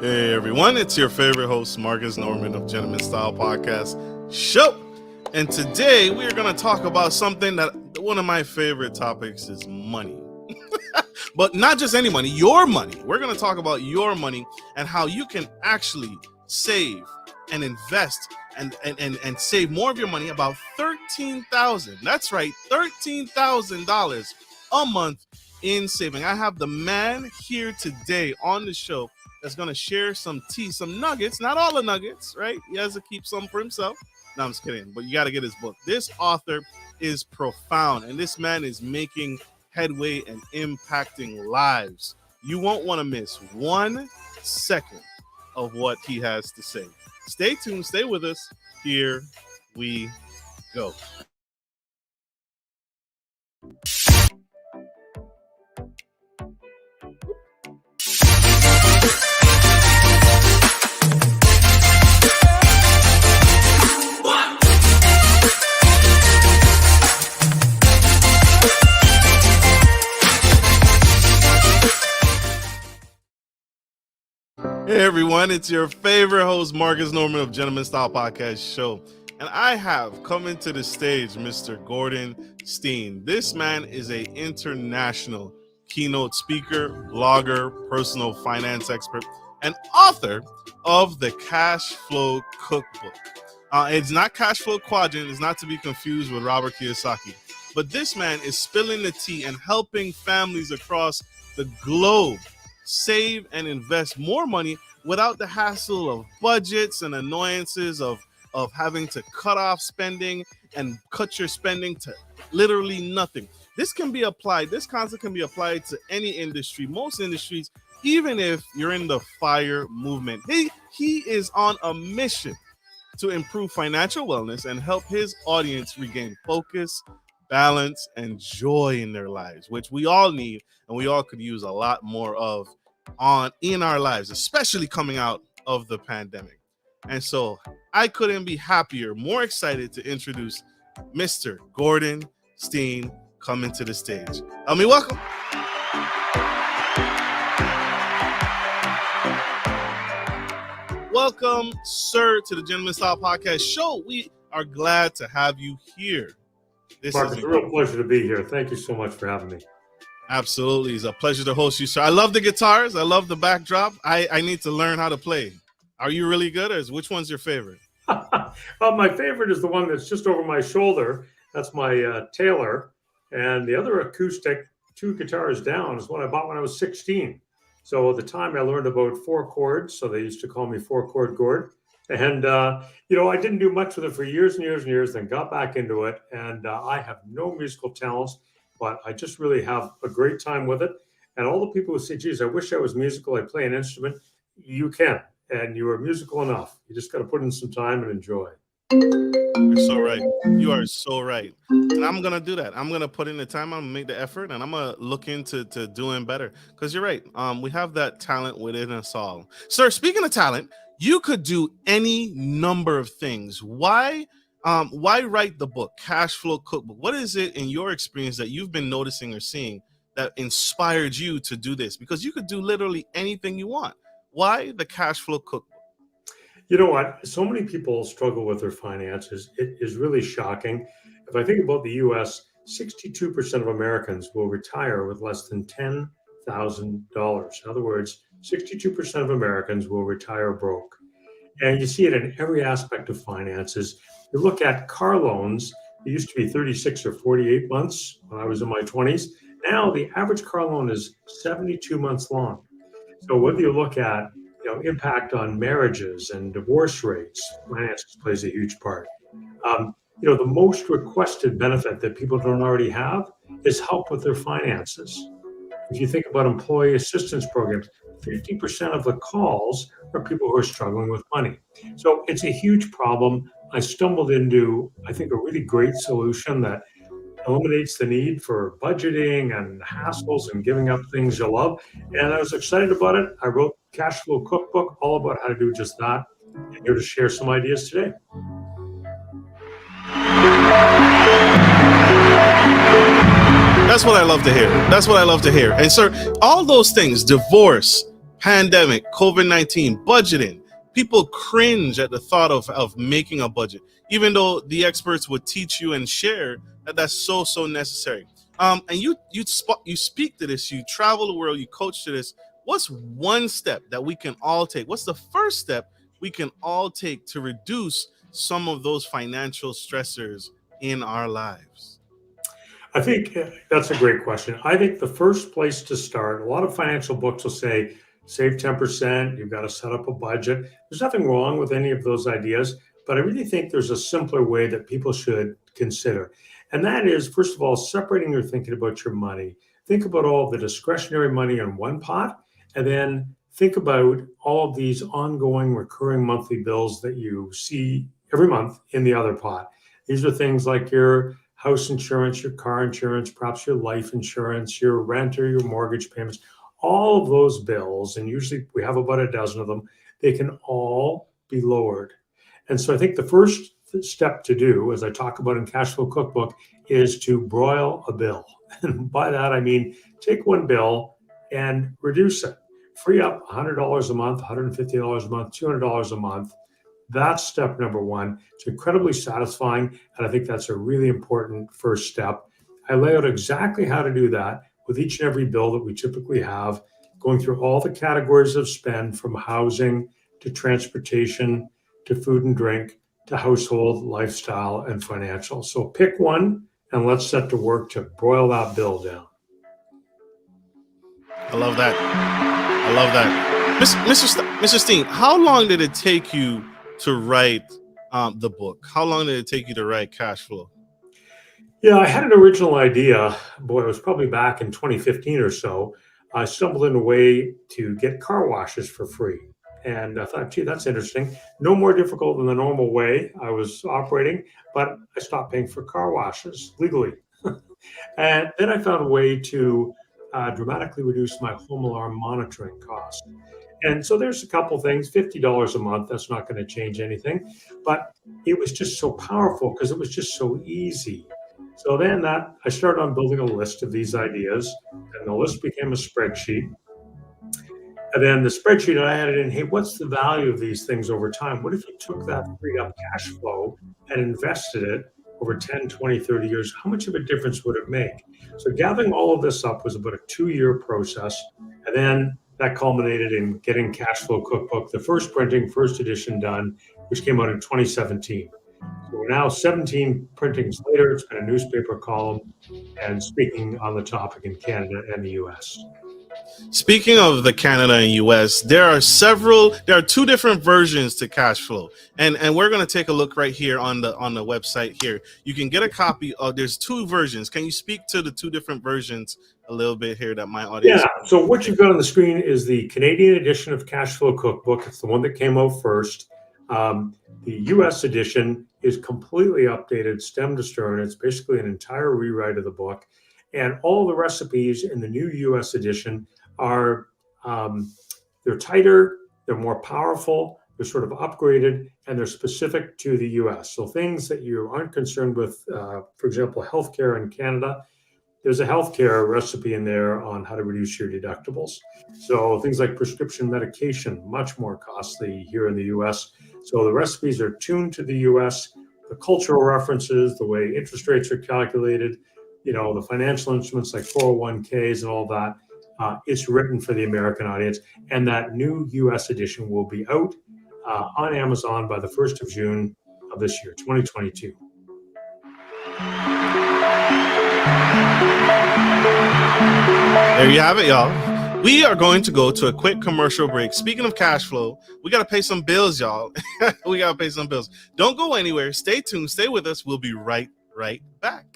Hey everyone, it's your favorite host, Marcus Norman of Gentleman Style Podcast Show. And today we are going to talk about something that one of my favorite topics is money. But not just any money, your money. We're going to talk about your money and how you can actually save and invest and save more of your money, about $13,000. That's right, $13,000 a month in saving. I have the man here today on the show that's going to share some tea, some nuggets, not all the nuggets, right? He has to keep some for himself. No, I'm just kidding, but you got to get his book. This author is profound, and this man is making headway and impacting lives. You won't want to miss 1 second of what he has to say. Stay tuned, stay with us. Here we go. Hey everyone, it's your favorite host, Marcus Norman of Gentleman Style Podcast Show. And I have coming to the stage Mr. Gordon Stein. This man is an international keynote speaker, blogger, personal finance expert, and author of the Cashflow Cookbook. It's not Cashflow Quadrant, it's not to be confused with Robert Kiyosaki. But this man is spilling the tea and helping families across the globe save and invest more money without the hassle of budgets and annoyances of having to cut off spending and cut your spending to literally nothing. This concept can be applied to any industry, most industries, even if you're in the FIRE movement. He is on a mission to improve financial wellness and help his audience regain focus, balance, and joy in their lives, which we all need and we all could use a lot more of in our lives, especially coming out of the pandemic. And so I couldn't be happier, more excited to introduce Mr. Gordon Stein coming to the stage. Help me welcome. Welcome, sir, to the Gentleman Style Podcast Show. We are glad to have you here. Mark, it's a real pleasure to be here. Thank you so much for having me. Absolutely. It's a pleasure to host you, sir. I love the guitars. I love the backdrop. I need to learn how to play. Are you really good, or which one's your favorite? My favorite is the one that's just over my shoulder. That's my Taylor. And the other acoustic, 2 guitars down, is one I bought when I was 16. So at the time I learned about 4 chords. So they used to call me 4-chord Gord. And, I didn't do much with it for years and years and years, then got back into it. And I have no musical talents, but I just really have a great time with it. And all the people who say, geez, I wish I was musical, I play an instrument, you can. And you are musical enough. You just got to put in some time and enjoy. You're so right. You are so right. And I'm going to do that. I'm going to put in the time. I'm going to make the effort, and I'm going to look into doing better. Because you're right. We have that talent within us all. Sir, speaking of talent, you could do any number of things. Why write the book, Cashflow Cookbook? What is it in your experience that you've been noticing or seeing that inspired you to do this? Because you could do literally anything you want. Why the Cashflow Cookbook? You know what? So many people struggle with their finances. It is really shocking. If I think about the U.S., 62% of Americans will retire with less than $10,000. In other words, 62% of Americans will retire broke. And you see it in every aspect of finances. You look at car loans, it used to be 36 or 48 months when I was in my 20s. Now the average car loan is 72 months long. So whether you look at impact on marriages and divorce rates, finances plays a huge part. The most requested benefit that people don't already have is help with their finances. If you think about employee assistance programs, 50% of the calls are people who are struggling with money. So it's a huge problem. I stumbled into, I think, a really great solution that eliminates the need for budgeting and hassles and giving up things you love. And I was excited about it. I wrote Cashflow Cookbook, all about how to do just that. I'm here to share some ideas today. That's what I love to hear. And sir, all those things, divorce, pandemic, COVID-19, budgeting. People cringe at the thought of making a budget, even though the experts would teach you and share that that's so necessary. And you speak to this, you travel the world, you coach to this. What's one step that we can all take? What's the first step we can all take to reduce some of those financial stressors in our lives? I think that's a great question. I think the first place to start, a lot of financial books will say, save 10%, you've got to set up a budget. There's nothing wrong with any of those ideas, but I really think there's a simpler way that people should consider. And that is, first of all, separating your thinking about your money. Think about all the discretionary money in one pot, and then think about all of these ongoing recurring monthly bills that you see every month in the other pot. These are things like your house insurance, your car insurance, perhaps your life insurance, your rent or your mortgage payments, all of those bills, and usually we have about a dozen of them, they can all be lowered. And so I think the first step to do, as I talk about in Cashflow Cookbook, is to broil a bill. And by that, I mean, take one bill and reduce it. Free up $100 a month, $150 a month, $200 a month. That's step number one. It's incredibly satisfying, and I think that's a really important first step. I lay out exactly how to do that with each and every bill that we typically have, going through all the categories of spend, from housing to transportation to food and drink to household, lifestyle, and financial. So pick one and let's set to work to broil that bill down. I love that. I love that. Mr. Stein, how long did it take you to write the book? How long did it take you to write Cashflow? Yeah, I had an original idea. Boy, it was probably back in 2015 or so. I stumbled in a way to get car washes for free. And I thought, gee, that's interesting. No more difficult than the normal way I was operating, but I stopped paying for car washes legally. And then I found a way to dramatically reduce my home alarm monitoring costs. And so there's a couple things, $50 a month, that's not going to change anything. But it was just so powerful because it was just so easy. So then I started on building a list of these ideas, and the list became a spreadsheet. And then the spreadsheet, I added in, hey, what's the value of these things over time? What if you took that freed up cash flow and invested it over 10, 20, 30 years? How much of a difference would it make? So gathering all of this up was about a 2-year process. And then that culminated in getting Cashflow Cookbook, the first printing, first edition done, which came out in 2017. So we're now 17 printings later. It's been a newspaper column and speaking on the topic in Canada and the US. Speaking of the Canada and US, there are two different versions to Cashflow. And we're going to take a look right here on the website here. You can get a copy of, there's two versions. Can you speak to the two different versions a little bit here that my audience? Yeah, so what you've got on the screen is the Canadian edition of Cashflow Cookbook. It's the one that came out first. The US edition is completely updated, stem to stern. It's basically an entire rewrite of the book. And all the recipes in the new US edition are, they're tighter, they're more powerful, they're sort of upgraded, and they're specific to the US. So things that you aren't concerned with, for example, healthcare in Canada, there's a healthcare recipe in there on how to reduce your deductibles. So things like prescription medication, much more costly here in the US. So the recipes are tuned to the US, the cultural references, the way interest rates are calculated, the financial instruments like 401ks and all that. It's written for the American audience. And that new US edition will be out on Amazon by the 1st of June of this year, 2022. There you have it, y'all. We are going to go to a quick commercial break. Speaking of cash flow, we got to pay some bills, y'all. We got to pay some bills. Don't go anywhere. Stay tuned. Stay with us. We'll be right back.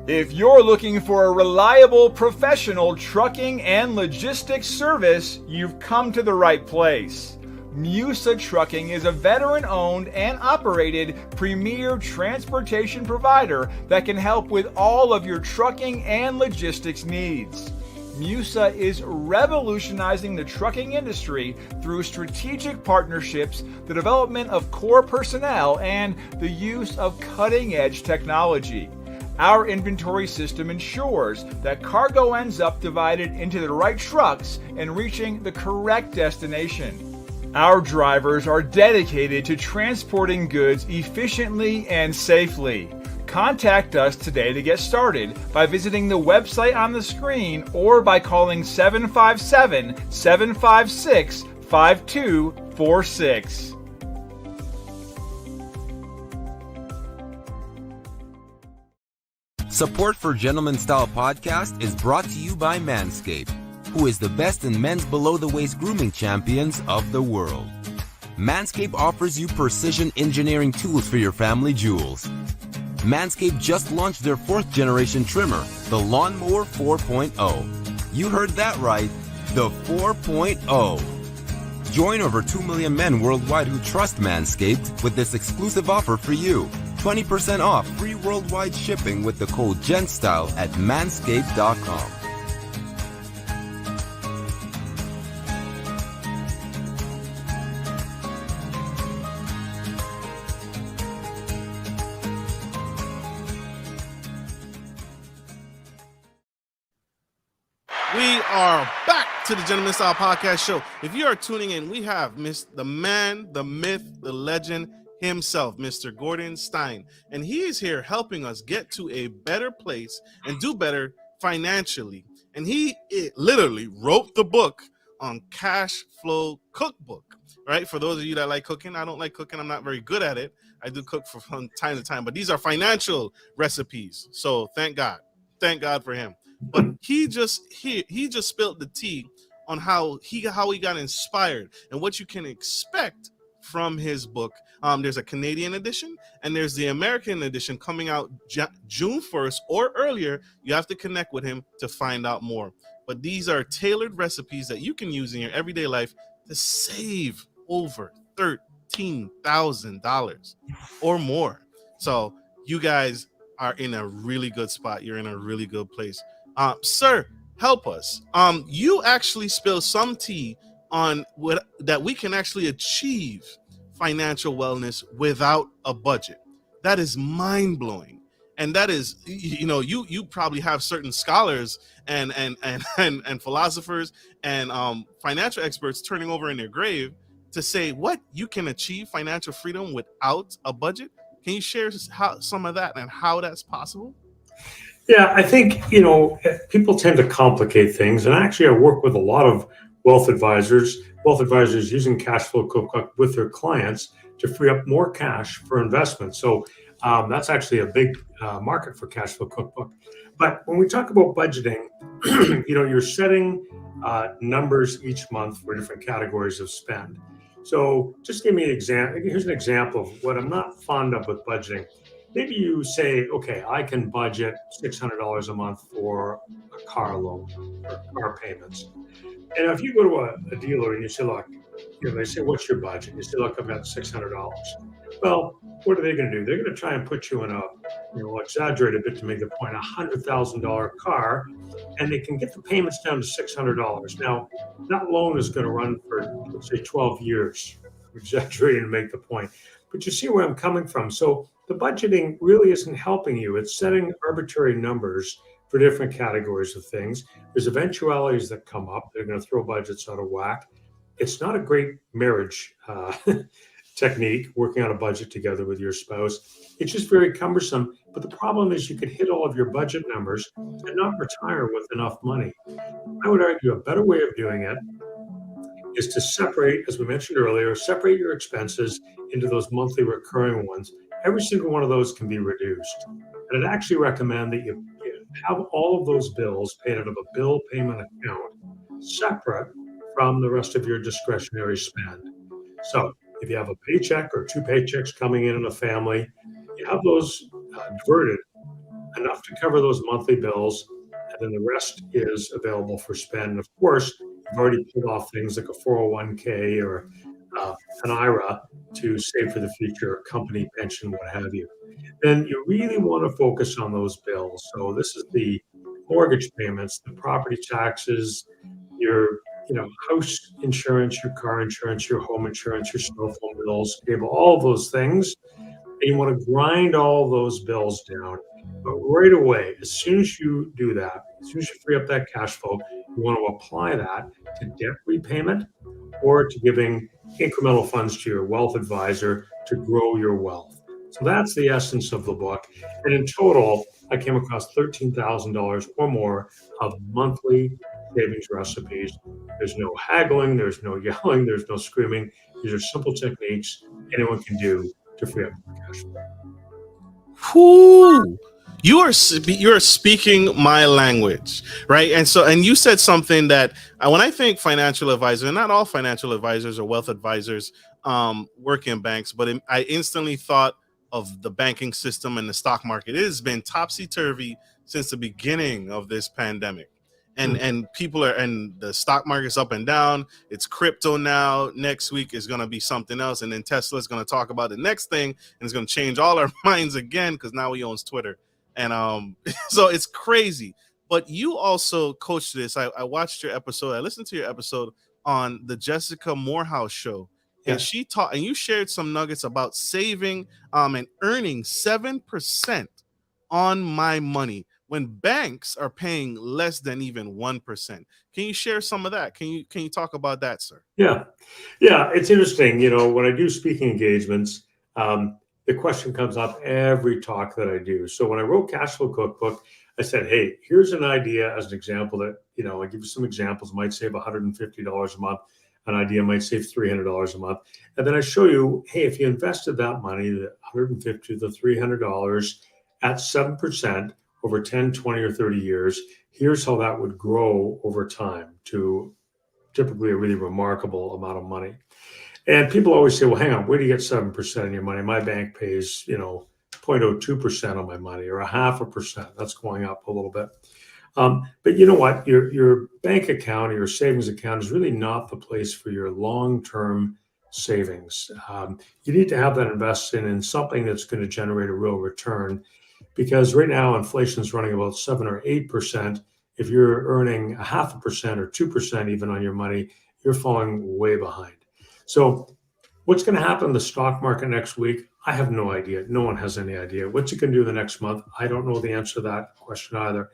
If you're looking for a reliable professional trucking and logistics service, you've come to the right place. Musa Trucking is a veteran-owned and operated premier transportation provider that can help with all of your trucking and logistics needs. Musa is revolutionizing the trucking industry through strategic partnerships, the development of core personnel, and the use of cutting-edge technology. Our inventory system ensures that cargo ends up divided into the right trucks and reaching the correct destination. Our drivers are dedicated to transporting goods efficiently and safely. Contact us today to get started by visiting the website on the screen or by calling 757-756-5246. Support for Gentleman Style Podcast is brought to you by Manscaped, who is the best in men's below-the-waist grooming champions of the world. Manscaped offers you precision engineering tools for your family jewels. Manscaped just launched their 4th-generation trimmer, the Lawnmower 4.0. You heard that right, the 4.0. Join over 2 million men worldwide who trust Manscaped with this exclusive offer for you. 20% off free worldwide shipping with the code GENTSTYLE at manscaped.com. We are back to the Gentleman Style Podcast Show. If you are tuning in, we have the man, the myth, the legend himself, Mr. Gordon Stein. And he is here helping us get to a better place and do better financially. And he literally wrote the book on Cash Flow Cookbook, right? For those of you that like cooking, I don't like cooking. I'm not very good at it. I do cook from time to time, but these are financial recipes. So thank God. Thank God for him. But he just spilled the tea on how he got inspired and what you can expect from his book. There's a Canadian edition and there's the American edition coming out June 1st or earlier. You have to connect with him to find out more. But these are tailored recipes that you can use in your everyday life to save over $13,000 or more. So you guys are in a really good spot. You're in a really good place. Sir, help us. You actually spill some tea on what that we can actually achieve financial wellness without a budget. That is mind-blowing. And that is, you probably have certain scholars and philosophers and financial experts turning over in their grave to say what you can achieve financial freedom without a budget. Can you share some of that and how that's possible? Yeah, I think, people tend to complicate things. And actually, I work with a lot of wealth advisors using Cash Flow Cookbook with their clients to free up more cash for investment. So that's actually a big market for Cash Flow Cookbook. But when we talk about budgeting, you're setting numbers each month for different categories of spend. So just give me an example. Here's an example of what I'm not fond of with budgeting. Maybe you say, okay, I can budget $600 a month for a car loan or car payments. And if you go to a dealer and you say, look, they say, what's your budget? You say, look, I've got $600. Well, what are they going to do? They're going to try and put you in exaggerate a bit to make the point, $100,000 car, and they can get the payments down to $600. Now, that loan is going to run for, let's say, 12 years, exaggerating to make the point. But you see where I'm coming from. So the budgeting really isn't helping you. It's setting arbitrary numbers for different categories of things. There's eventualities that come up. They're going to throw budgets out of whack. It's not a great marriage technique, working on a budget together with your spouse. It's just very cumbersome. But the problem is you could hit all of your budget numbers and not retire with enough money. I would argue a better way of doing it is to separate, as we mentioned earlier, separate your expenses into those monthly recurring ones. Every single one of those can be reduced. And I'd actually recommend that you have all of those bills paid out of a bill payment account separate from the rest of your discretionary spend. So if you have a paycheck or two paychecks coming in a family, you have those diverted enough to cover those monthly bills, and then the rest is available for spend. And of course, you've already pulled off things like a 401k or an IRA to save for the future, a company pension, what have you. Then you really want to focus on those bills. So this is the mortgage payments, the property taxes, your house insurance, your car insurance, your home insurance, your cell phone bills, cable, all those things. and you want to grind all those bills down. But right away, as soon as you do that, as soon as you free up that cash flow, you want to apply that to debt repayment or to giving incremental funds to your wealth advisor to grow your wealth. So that's the essence of the book. And in total, I came across $13,000 or more of monthly savings recipes. There's no haggling, there's no yelling, there's no screaming. These are simple techniques anyone can do to free up cash flow. Whoo! You're speaking my language, right? And you said something that when I think financial advisor, not all financial advisors or wealth advisors work in banks, but I instantly thought of the banking system and the stock market. It has been topsy-turvy since the beginning of this pandemic. And people and the stock market's up and down. It's crypto now. Next week is going to be something else. And then Tesla's going to talk about the next thing, and it's going to change all our minds again because now he owns Twitter. And so it's crazy. But you also coached this. I watched your episode. I listened to your episode on the Jessica Morehouse show. And she taught, and you shared some nuggets about saving and earning 7% on my money when banks are paying less than even 1%. Can you share some of that? Can you talk about that, sir? Yeah, it's interesting. When I do speaking engagements, the question comes up every talk that I do. So when I wrote Cashflow Cookbook, I said, hey, here's an idea as an example that, I give you some examples, might save $150 a month. An idea might save $300 a month. And then I show you, hey, if you invested that money, the $150 to $300 at 7% over 10, 20, or 30 years, here's how that would grow over time to typically a really remarkable amount of money. And people always say, well, hang on, where do you get 7% on your money? My bank pays, 0.02% on my money, or 0.5%. That's going up a little bit. But you know what? Your bank account or your savings account is really not the place for your long-term savings. You need to have that invested in something that's going to generate a real return, because right now inflation is running about 7 or 8%. If you're earning 0.5% or 2% even on your money, you're falling way behind. So what's going to happen in the stock market next week? I have no idea. No one has any idea. What's it going to do the next month? I don't know the answer to that question either.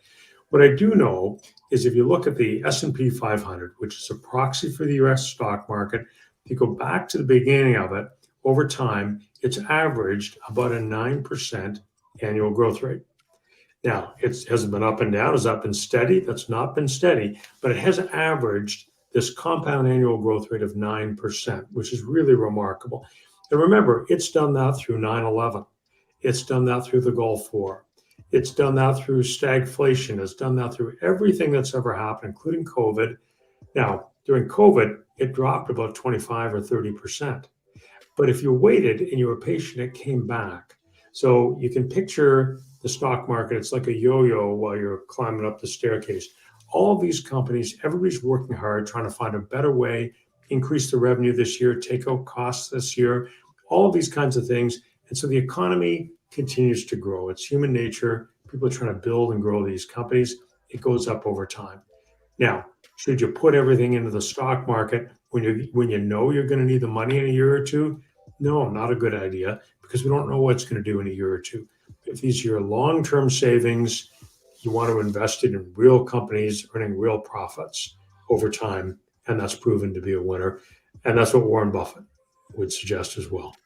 What I do know is if you look at the S&P 500, which is a proxy for the U.S. stock market, if you go back to the beginning of it, over time, it's averaged about a 9% annual growth rate. Now, it hasn't been up and down. Has that been steady? That's not been steady, but it has averaged this compound annual growth rate of 9%, which is really remarkable. And remember, it's done that through 9/11. It's done that through the Gulf War. It's done that through stagflation. It's done that through everything that's ever happened, including COVID. Now, during COVID, it dropped about 25 or 30%. But if you waited and you were patient, it came back. So you can picture the stock market. It's like a yo-yo while you're climbing up the staircase. All of these companies, everybody's working hard, trying to find a better way, increase the revenue this year, take out costs this year, all of these kinds of things. And so the economy continues to grow. It's human nature. People are trying to build and grow these companies. It goes up over time. Now, should you put everything into the stock market when you know you're going to need the money in a year or two? No, not a good idea, because we don't know what it's going to do in a year or two. If these are your long-term savings, you want to invest it in real companies earning real profits over time, and that's proven to be a winner. And that's what Warren Buffett would suggest as well.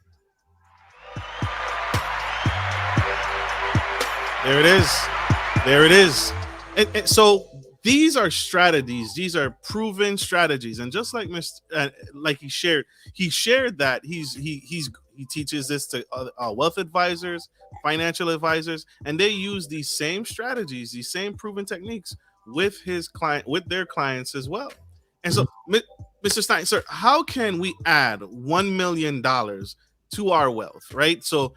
There it is. There it is. And so these are strategies. These are proven strategies. And just like like he shared that he teaches this to wealth advisors, financial advisors, and they use these same strategies, these same proven techniques with their clients as well. And so, Mr. Stein, sir, how can we add $1 million to our wealth, right? So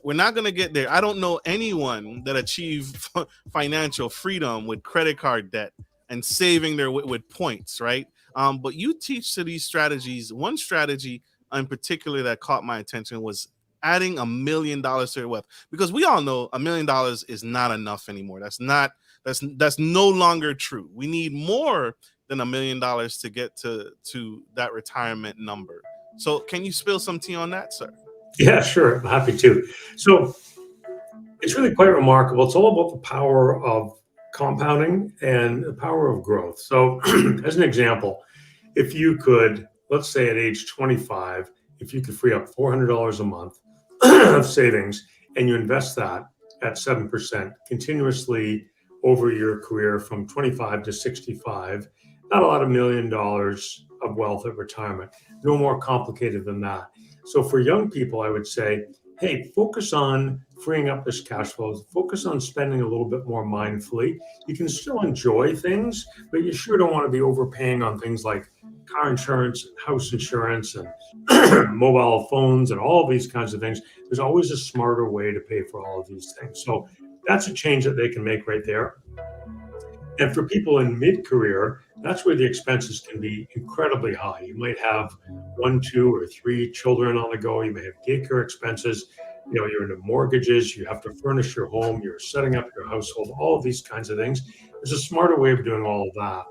we're not going to get there. I don't know anyone that achieved financial freedom with credit card debt and saving their with points, right? But you teach to these strategies. One strategy in particular that caught my attention was adding $1 million to your wealth, because we all know $1 million is not enough anymore. That's no longer true. We need more than $1 million to get to that retirement number. So can you spill some tea on that, sir? Yeah, sure. I'm happy to. So it's really quite remarkable. It's all about the power of compounding and the power of growth. So, as an example, if you could, let's say at age 25, if you could free up $400 a month of savings and you invest that at 7% continuously over your career from 25 to 65, not a lot of $1 million of wealth at retirement. No more complicated than that. So, for young people, I would say, hey, focus on freeing up this cash flow, focus on spending a little bit more mindfully. You can still enjoy things, but you sure don't want to be overpaying on things like car insurance and house insurance and mobile phones and all of these kinds of things. There's always a smarter way to pay for all of these things. So that's a change that they can make right there. And for people in mid-career, that's where the expenses can be incredibly high. You might have 1, 2, or 3 children on the go. You may have daycare expenses. You're into mortgages. You have to furnish your home. You're setting up your household. All of these kinds of things. There's a smarter way of doing all of that.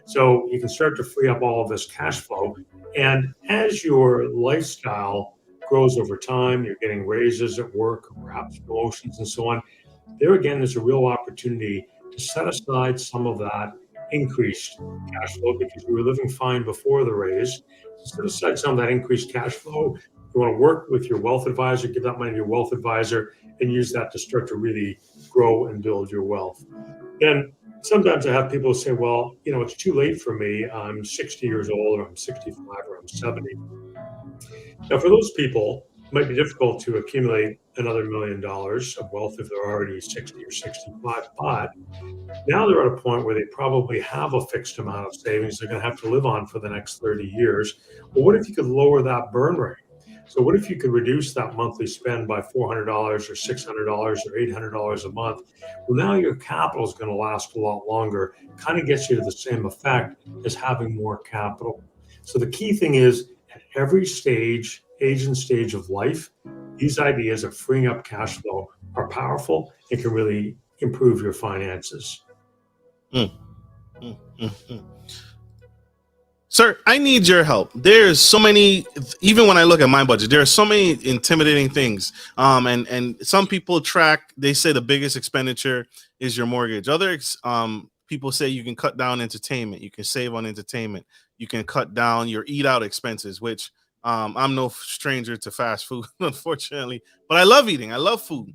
So you can start to free up all of this cash flow. And as your lifestyle grows over time, you're getting raises at work, or perhaps promotions and so on. There again, there's a real opportunity to set aside some of that increased cash flow because you were living fine before the raise. Set aside some of that increased cash flow. You want to work with your wealth advisor, give that money to your wealth advisor, and use that to start to really grow and build your wealth. And sometimes I have people say, well, it's too late for me. I'm 60 years old, or I'm 65, or I'm 70. Now, for those people, it might be difficult to accumulate another $1 million of wealth if they're already 60 or 65. But now they're at a point where they probably have a fixed amount of savings they're going to have to live on for the next 30 years. Well, what if you could lower that burn rate? So what if you could reduce that monthly spend by $400 or $600 or $800 a month? Well, now your capital is going to last a lot longer. Kind of gets you to the same effect as having more capital. So the key thing is at every age and stage of life, these ideas of freeing up cash flow are powerful and can really improve your finances. Sir, I need your help. There's so many, even when I look at my budget, there are so many intimidating things. And some people they say the biggest expenditure is your mortgage. Others, people say you can cut down entertainment. You can save on entertainment. You can cut down your eat out expenses, which I'm no stranger to fast food, unfortunately, but I love eating. I love food.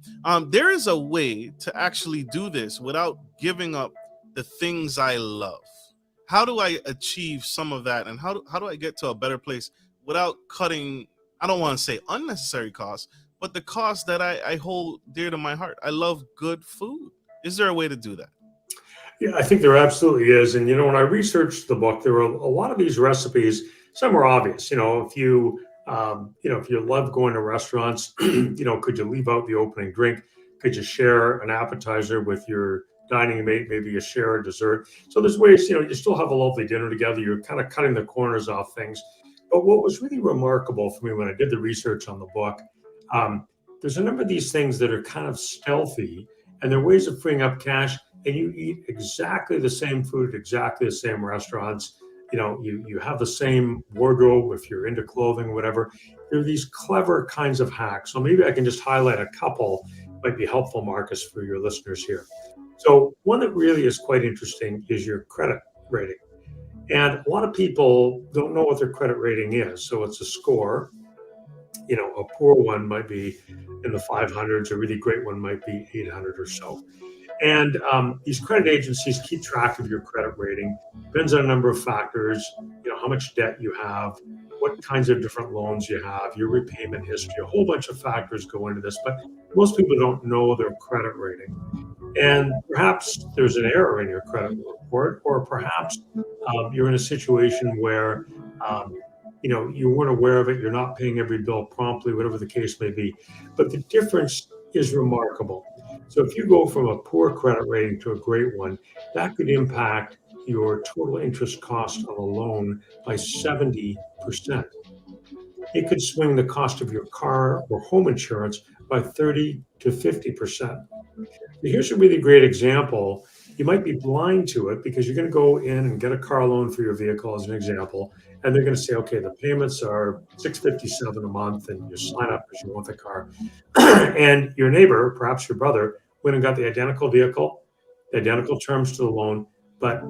There is a way to actually do this without giving up the things I love. How do I achieve some of that? And how do I get to a better place without cutting, I don't want to say unnecessary costs, but the costs that I hold dear to my heart? I love good food. Is there a way to do that? Yeah, I think there absolutely is. And, when I researched the book, there were a lot of these recipes. Some are obvious. If you love going to restaurants, could you leave out the opening drink? Could you share an appetizer with your dining mate? Maybe you share a dessert. So there's ways, you still have a lovely dinner together. You're kind of cutting the corners off things. But what was really remarkable for me when I did the research on the book, there's a number of these things that are kind of stealthy, and they're ways of freeing up cash. And you eat exactly the same food, exactly the same restaurants. You have the same wardrobe if you're into clothing, whatever. There are these clever kinds of hacks. So maybe I can just highlight a couple, might be helpful, Marcus, for your listeners here. So one that really is quite interesting is your credit rating. And a lot of people don't know what their credit rating is. So it's a score. A poor one might be in the 500s, a really great one might be 800 or so. And these credit agencies keep track of your credit rating. Depends on a number of factors, how much debt you have, what kinds of different loans you have, your repayment history, a whole bunch of factors go into this. But most people don't know their credit rating. And perhaps there's an error in your credit report, or perhaps you're in a situation where you weren't aware of it, you're not paying every bill promptly, whatever the case may be. But the difference is remarkable. So if you go from a poor credit rating to a great one, that could impact your total interest cost of a loan by 70%. It could swing the cost of your car or home insurance by 30 to 50%. Here's a really great example. you might be blind to it because you're going to go in and get a car loan for your vehicle, as an example, and they're going to say, okay, the payments are $657 a month, and you sign up because you want the car. And your neighbor, perhaps your brother, went and got the identical vehicle, the identical terms to the loan, but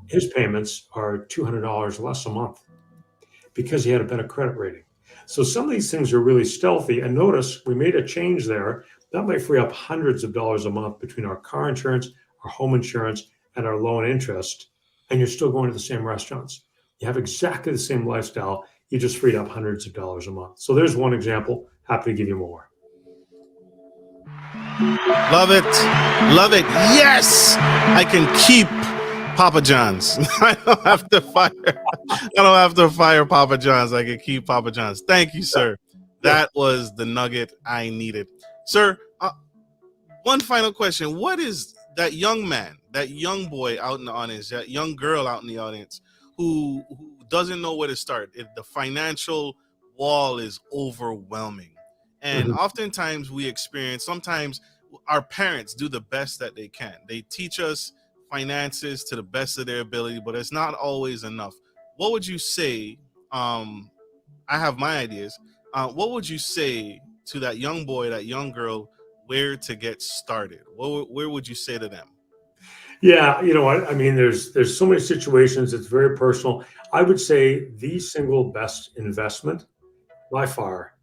his payments are $200 less a month because he had a better credit rating. So some of these things are really stealthy. And notice we made a change there. That might free up hundreds of dollars a month between our car insurance, our home insurance, and our loan interest. And you're still going to the same restaurants. You have exactly the same lifestyle. You just freed up hundreds of dollars a month. So there's one example. Happy to give you more. Love it. Love it. Yes, I can keep Papa John's. I don't have to fire Papa John's. I can keep Papa John's. Thank you, sir. That was the nugget I needed. Sir, one final question. What is that young man, that young boy out in the audience, that young girl out in the audience who doesn't know where to start? The financial wall is overwhelming. And oftentimes we experience, sometimes our parents do the best that they can. They teach us finances to the best of their ability, but it's not always enough. What would you say? I have my ideas. What would you say to that young boy, that young girl, where to get started? Where would you say to them? Yeah, you know what? I mean, there's so many situations. It's very personal. I would say the single best investment by far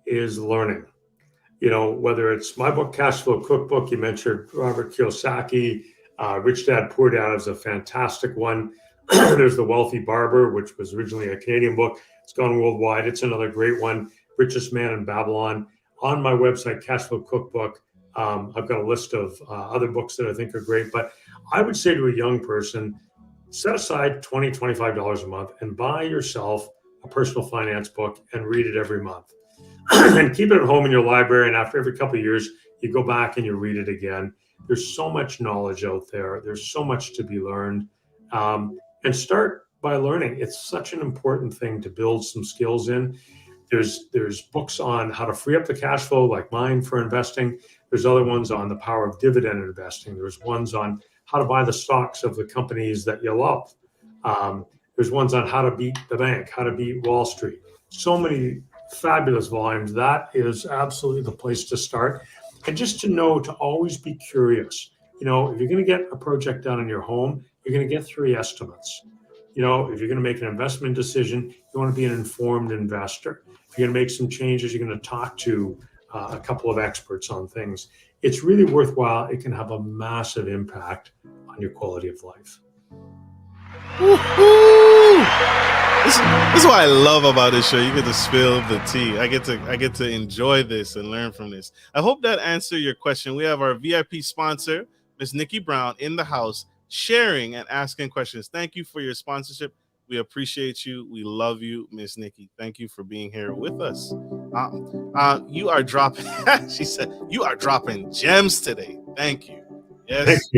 is learning. You know, whether it's my book, Cashflow Cookbook, you mentioned Robert Kiyosaki, Rich Dad, Poor Dad is a fantastic one. There's The Wealthy Barber, which was originally a Canadian book. It's gone worldwide. It's another great one. Richest Man in Babylon. On my website, Cashflow Cookbook, I've got a list of other books that I think are great. But I would say to a young person, set aside $20, $25 a month and buy yourself a personal finance book and read it every month. And keep it at home in your library. And after every couple of years, you go back and you read it again. There's so much knowledge out there. There's so much to be learned. And start by learning. It's such an important thing to build some skills in. There's books on how to free up the cash flow, like mine, for investing. There's other ones on the power of dividend investing. There's ones on how to buy the stocks of the companies that you love. There's ones on how to beat the bank, how to beat Wall Street. So many fabulous volumes. That is absolutely the place to start. And just to know to always be curious. You know, if you're going to get a project done in your home, you're going to get 3 estimates. You know, if you're going to make an investment decision, you want to be an informed investor. If you're going to make some changes, you're going to talk to a couple of experts on things. It's really worthwhile. It can have a massive impact on your quality of life. This is what I love about this show. You get to spill the tea. I get to enjoy this and learn from this. I hope that answered your question. We have our VIP sponsor, Ms. Nikki Brown, in the house, sharing and asking questions. Thank you for your sponsorship. We appreciate you. We love you, Miss Nikki. Thank you for being here with us. You are dropping, she said, you are dropping gems today. Thank you. Yes.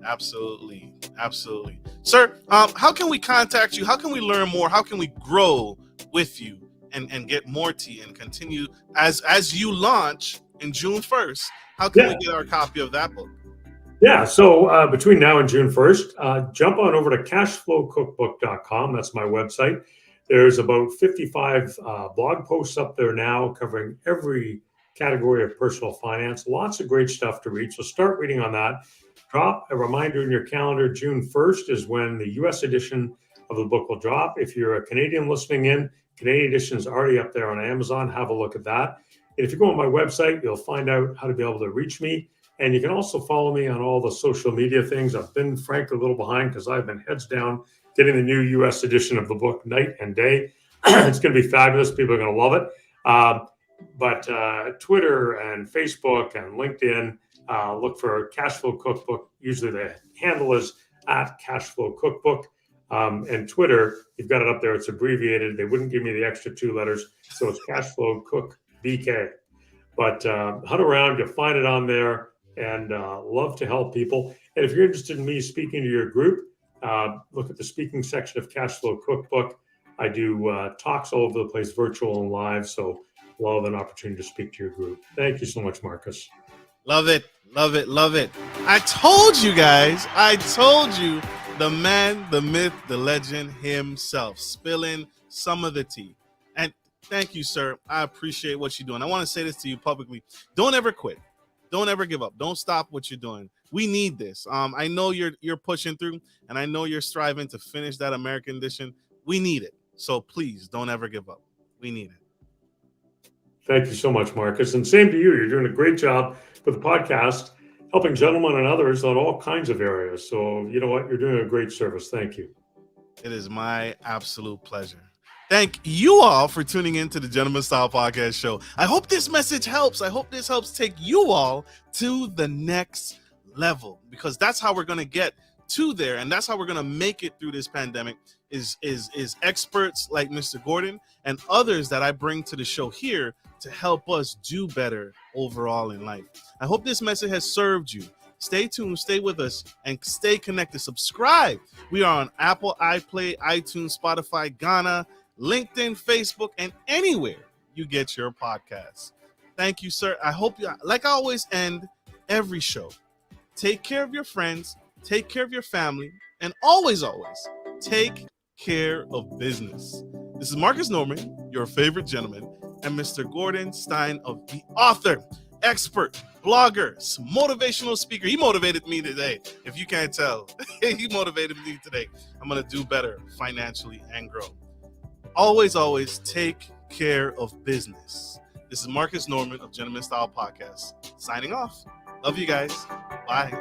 Absolutely. Absolutely. Sir, how can we contact you? How can we learn more? How can we grow with you and get more tea and continue as you launch in June 1st? How can we get our copy of that book? Yeah, so between now and June 1st, jump on over to cashflowcookbook.com. That's my website. There's about 55 blog posts up there now covering every category of personal finance. Lots of great stuff to read. So start reading on that. Drop a reminder in your calendar. June 1st is when the U.S. edition of the book will drop. If you're a Canadian listening in, Canadian edition is already up there on Amazon. Have a look at that. And if you go on my website, you'll find out how to be able to reach me. And you can also follow me on all the social media things. I've been, frankly, a little behind because I've been heads down getting the new U.S. edition of the book night and day. It's going to be fabulous. People are going to love it. But Twitter and Facebook and LinkedIn, look for Cashflow Cookbook. Usually the handle is at Cashflow Cookbook. And Twitter, you've got it up there. It's abbreviated. They wouldn't give me the extra 2 letters. So it's Cashflow Cook BK. But hunt around. You'll find it on there. And love to help people. And if you're interested in me speaking to your group, look at the speaking section of Cashflow Cookbook. I do talks all over the place, virtual and live. So love an opportunity to speak to your group. Thank you so much, Marcus. Love it. Love it. Love it. I told you guys. I told you the man, the myth, the legend himself, spilling some of the tea. And thank you, sir. I appreciate what you're doing. I want to say this to you publicly. Don't ever quit. Don't ever give up. Don't stop what you're doing. We need this. I know you're pushing through, and I know you're striving to finish that American edition. We need it. So please don't ever give up. We need it. Thank you so much, Marcus. And same to you. You're doing a great job with the podcast, helping gentlemen and others on all kinds of areas. So you know what? You're doing a great service. Thank you. It is my absolute pleasure. Thank you all for tuning in to the Gentleman Style Podcast Show. I hope this message helps. I hope this helps take you all to the next level, because that's how we're going to get to there, and that's how we're going to make it through this pandemic is experts like Mr. Gordon and others that I bring to the show here to help us do better overall in life. I hope this message has served you. Stay tuned, stay with us, and stay connected. Subscribe. We are on Apple, iPlay, iTunes, Spotify, Ghana, LinkedIn, Facebook, and anywhere you get your podcasts. Thank you, sir. I hope you, like I always end every show, take care of your friends, take care of your family, and always, always take care of business. This is Marcus Norman, your favorite gentleman, and Mr. Gordon Stein, of the author, expert, blogger, motivational speaker. He motivated me today. If you can't tell, he motivated me today. I'm going to do better financially and grow. Always, always take care of business. This is Marcus Norman of Gentleman Style Podcast, signing off. Love you guys. Bye.